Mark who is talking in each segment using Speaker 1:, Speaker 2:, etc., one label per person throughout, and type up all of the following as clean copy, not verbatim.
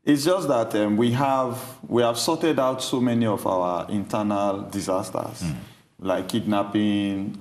Speaker 1: It's just that we have sorted out so many of our internal disasters, like kidnapping,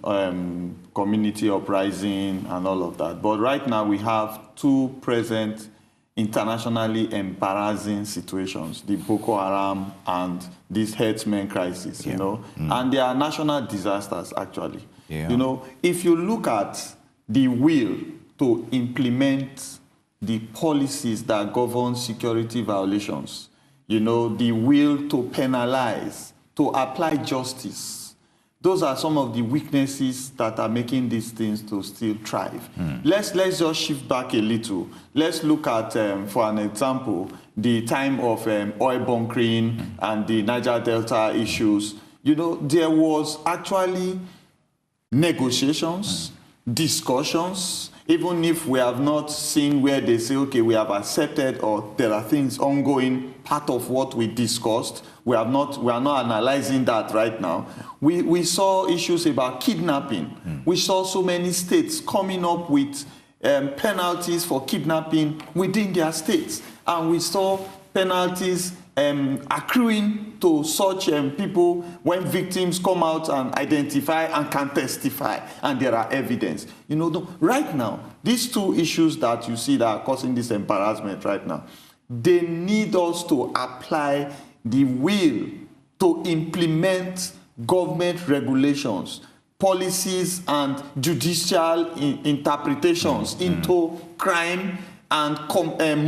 Speaker 1: community uprising, and all of that. But right now we have two present internationally embarrassing situations: the Boko Haram and this herdsmen crisis. You know, and they are national disasters actually. Yeah. You know, if you look at the will to implement the policies that govern security violations, you know, the will to penalize, to apply justice, those are some of the weaknesses that are making these things to still thrive. Let's just shift back a little. Let's look at, for an example, the time of oil bunkering and the Niger Delta issues. You know, there was actually negotiations, discussions, even if we have not seen where they say, okay, we have accepted or there are things ongoing, part of what we discussed. We are not analyzing that right now. We saw issues about kidnapping. We saw so many states coming up with penalties for kidnapping within their states. And we saw penalties accruing to such people when victims come out and identify and can testify, and there are evidence. You know, right now, these two issues that you see that are causing this embarrassment right now, they need us to apply the will to implement government regulations, policies, and judicial interpretations into crime and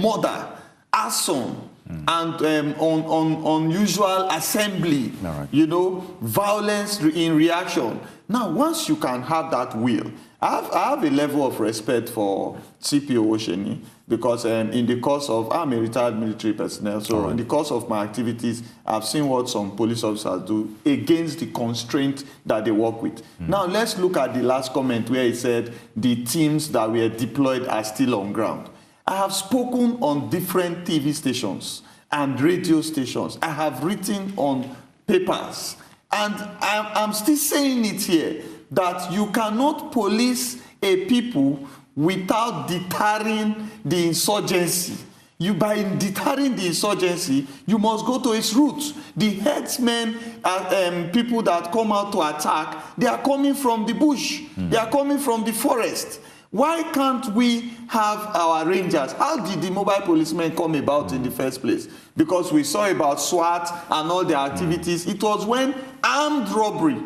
Speaker 1: murder, arson, and unusual assembly, you know, violence in reaction. Now, once you can have that will, I have a level of respect for CPO Osheni, because in the course of, I'm a retired military personnel, so in the course of my activities, I've seen what some police officers do against the constraint that they work with. Now, let's look at the last comment where he said the teams that were deployed are still on ground. I have spoken on different TV stations and radio stations. I have written on papers. And I'm still saying it here, that you cannot police a people without deterring the insurgency. By deterring the insurgency, you must go to its roots. The herdsmen, people that come out to attack, they are coming from the bush. They are coming from the forest. Why can't we have our rangers? How did the mobile policemen come about in the first place? Because we saw about SWAT and all their activities. It was when armed robbery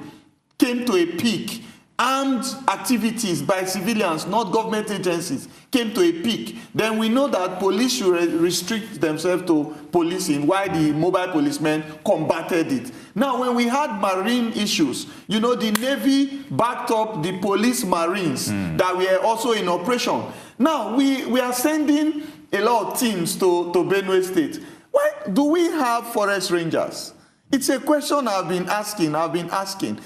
Speaker 1: came to a peak. Armed activities by civilians, not government agencies, came to a peak. Then we know that police should restrict themselves to policing, while the mobile policemen combated it. Now, when we had marine issues, you know, the Navy backed up the police marines that were also in operation. Now, we are sending a lot of teams to Benue State. Why do we have forest rangers? It's a question I've been asking.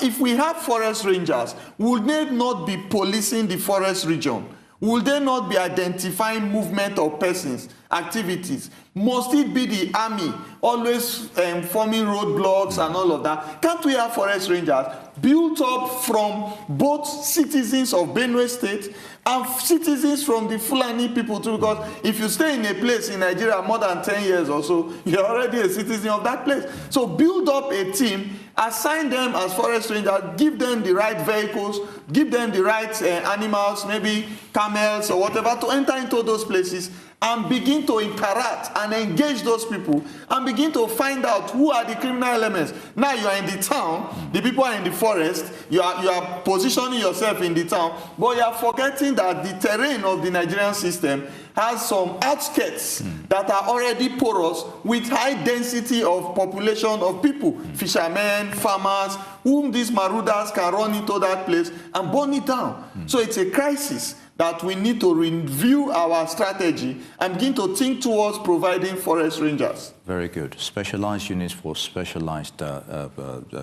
Speaker 1: If we have forest rangers, would they not be policing the forest region? Would they not be identifying movement of persons, activities? Must it be the army always forming roadblocks and all of that? Can't we have forest rangers built up from both citizens of Benue State and citizens from the Fulani people too? Because if you stay in a place in Nigeria more than 10 years or so, you're already a citizen of that place. So build up a team, assign them as forest rangers, give them the right vehicles, give them the right animals, maybe camels or whatever, to enter into those places and begin to interact and engage those people and begin to find out who are the criminal elements. Now you are in the town, the people are in the forest, you are positioning yourself in the town, but you are forgetting that the terrain of the Nigerian system has some outskirts that are already porous with high density of population of people, fishermen, farmers, whom these marauders can run into that place and burn it down. So it's a crisis that we need to review our strategy and begin to think towards providing forest rangers.
Speaker 2: Very good. Specialized units for specialized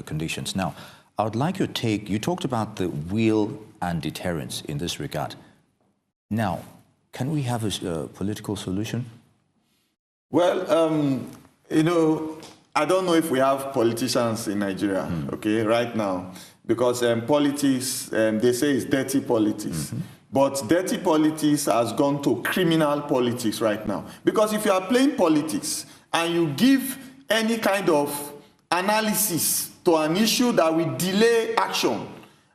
Speaker 2: conditions. Now, I would like your take. You talked about the will and deterrence in this regard. Now, can we have a political solution?
Speaker 1: Well, you know, I don't know if we have politicians in Nigeria, okay, right now, because politics, they say it's dirty politics. But dirty politics has gone to criminal politics right now. Because if you are playing politics and you give any kind of analysis to an issue that will delay action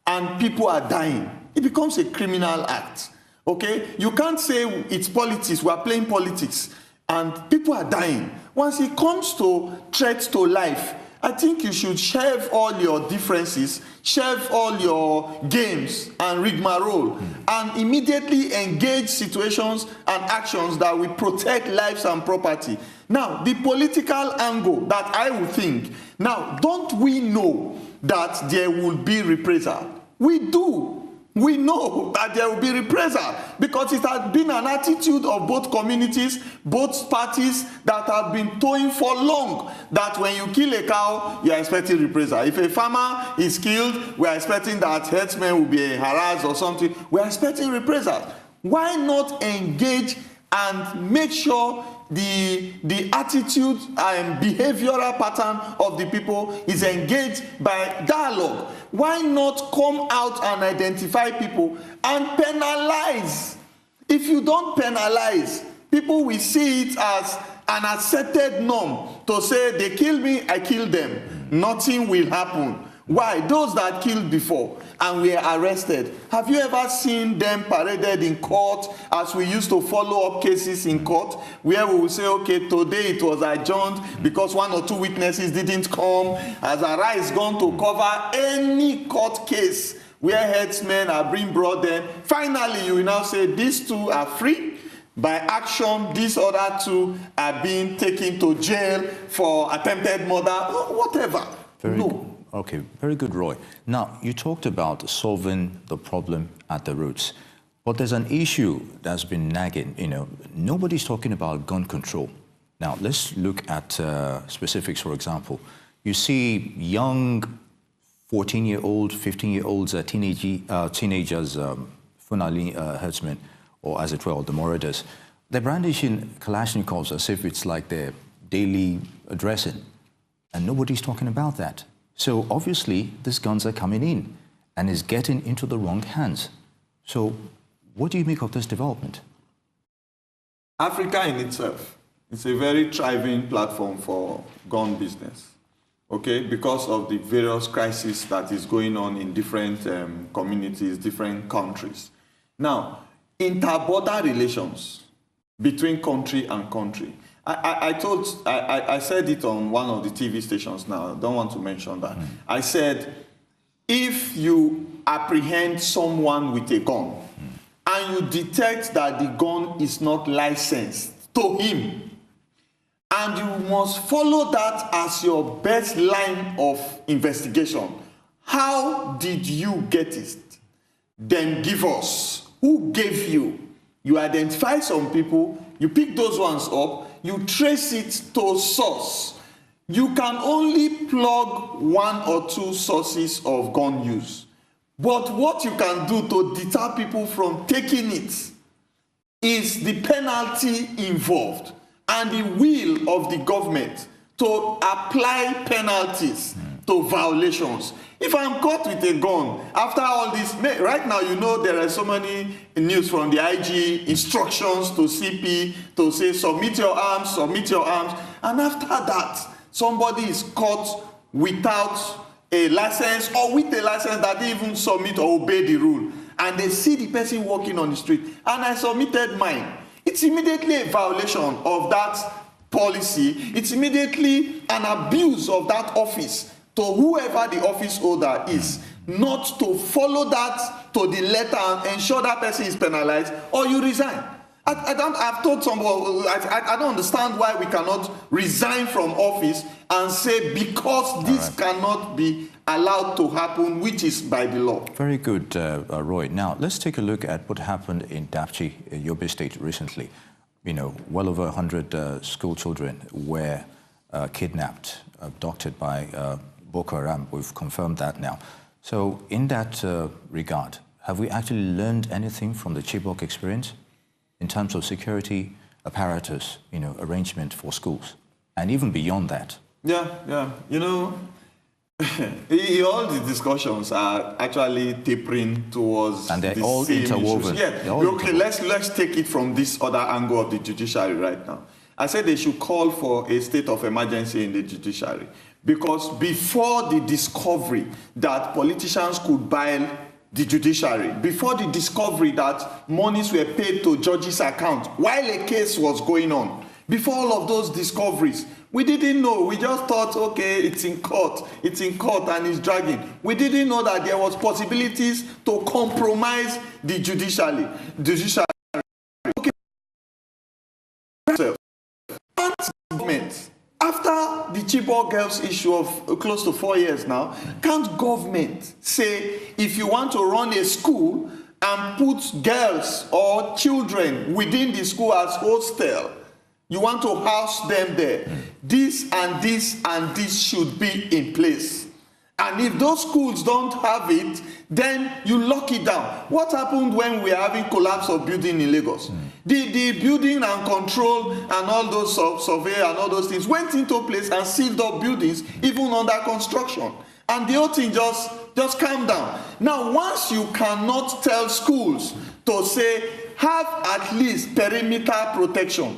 Speaker 1: and people are dying, it becomes a criminal act. Okay? You can't say it's politics, we are playing politics, and people are dying. Once it comes to threats to life, I think you should shelve all your differences, shelve all your games and rigmarole, and immediately engage situations and actions that will protect lives and property. Now, the political angle that I would think, now, don't we know that there will be reprisal? We do. We know that there will be reprisal because it has been an attitude of both communities, both parties that have been towing for long that when you kill a cow, you are expecting reprisal. If a farmer is killed, we are expecting that herdsmen will be harassed or something. We are expecting reprisal. Why not engage and make sure the attitude and behavioral pattern of the people is engaged by dialogue? Why not come out and identify people and penalize? If you don't penalize, people will see it as an accepted norm to say they kill me, I kill them. Nothing will happen. Why? Those that killed before and were arrested, have you ever seen them paraded in court as we used to follow up cases in court where we will say, okay, today it was adjourned because one or two witnesses didn't come. As Azara is going to cover any court case where headsmen are being brought in. Finally, you will now say these two are free. By action, these other two are being taken to jail for attempted murder, whatever.
Speaker 2: Okay, very good, Roy. Now, you talked about solving the problem at the roots, but there's an issue that's been nagging. Nobody's talking about gun control. Now, let's look at specifics, for example. You see young 14-year-old, 15-year-olds, teenagers, Fulani herdsmen, or as it were, the Marauders. They're brandishing Kalashnikovs as if it's like their daily dressing, and nobody's talking about that. So obviously, these guns are coming in and is getting into the wrong hands. So what do you make of this development?
Speaker 1: Africa in itself is a very thriving platform for gun business, okay, because of the various crises that is going on in different communities, different countries. Now, inter-border relations between country and country. I said it on one of the TV stations now, I don't want to mention that. I said, if you apprehend someone with a gun and you detect that the gun is not licensed to him, and you must follow that as your best line of investigation, how did you get it? Then give us. Who gave you? You identify some people, you pick those ones up, you trace it to source. You can only plug one or two sources of gun use. But what you can do to deter people from taking it is the penalty involved and the will of the government to apply penalties to violations. If I'm caught with a gun, after all this, right now, there are so many news from the IG, instructions to CP to say, submit your arms, and after that, somebody is caught without a license or with a license that they even submit or obey the rule, and they see the person walking on the street, and I submitted mine. It's immediately a violation of that policy. It's immediately an abuse of that office to whoever the office holder is, not to follow that to the letter and ensure that person is penalized, or you resign. I've told someone, I don't understand why we cannot resign from office and say because this cannot be allowed to happen, which is by the law.
Speaker 2: Very good, Roy. Now, let's take a look at what happened in Dapchi, Yobe State, recently. Well over 100 school children were kidnapped, abducted by Boko Haram. We've confirmed that now. So in that regard, have we actually learned anything from the Chibok experience in terms of security apparatus, arrangement for schools, and even beyond that?
Speaker 1: Yeah. All the discussions are actually tapering towards
Speaker 2: and they're
Speaker 1: the
Speaker 2: all
Speaker 1: same
Speaker 2: interwoven.
Speaker 1: issues. Yeah.
Speaker 2: They're all
Speaker 1: Okay, let's take it from this other angle of the judiciary right now. I said they should call for a state of emergency in the judiciary, because before the discovery that politicians could buy the judiciary, before the discovery that monies were paid to judges' account while a case was going on, before all of those discoveries, we didn't know. We just thought, okay, it's in court and it's dragging. We didn't know that there was possibilities to compromise the judiciary. Okay. Government, after the Chibok girls issue of close to 4 years now, can't government say, if you want to run a school and put girls or children within the school as hostel, you want to house them there, this and this and this should be in place. And if those schools don't have it, then you lock it down. What happened when we are having collapse of building in Lagos? The building and control and all those survey and all those things went into place and sealed up buildings even under construction. And the whole thing just calmed down. Now, once you cannot tell schools to say, have at least perimeter protection,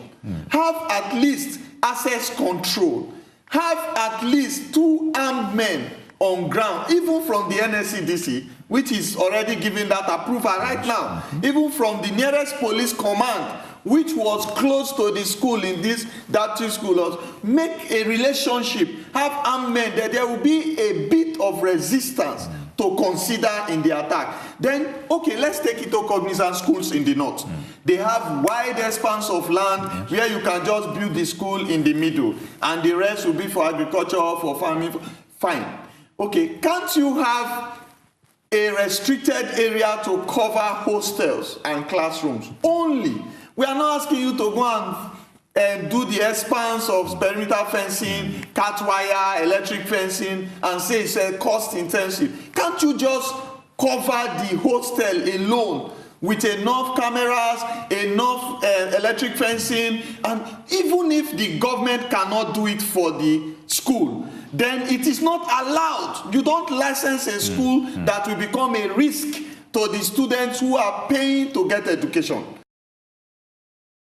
Speaker 1: have at least access control, have at least 2 armed men on ground, even from the NSCDC, which is already giving that approval right now, even from the nearest police command, which was close to the school in this Datu school, make a relationship, have armed men, that there will be a bit of resistance to consider in the attack. Then, okay, let's take it to cognizant schools in the north. They have wide expanse of land where you can just build the school in the middle, and the rest will be for agriculture, for farming. Fine. Okay, can't you have a restricted area to cover hostels and classrooms only? We are not asking you to go and do the expanse of perimeter fencing, cat wire, electric fencing, and say it's cost intensive. Can't you just cover the hostel alone with enough cameras, enough electric fencing? And even if the government cannot do it for the school, then it is not allowed. You don't license a school that will become a risk to the students who are paying to get education.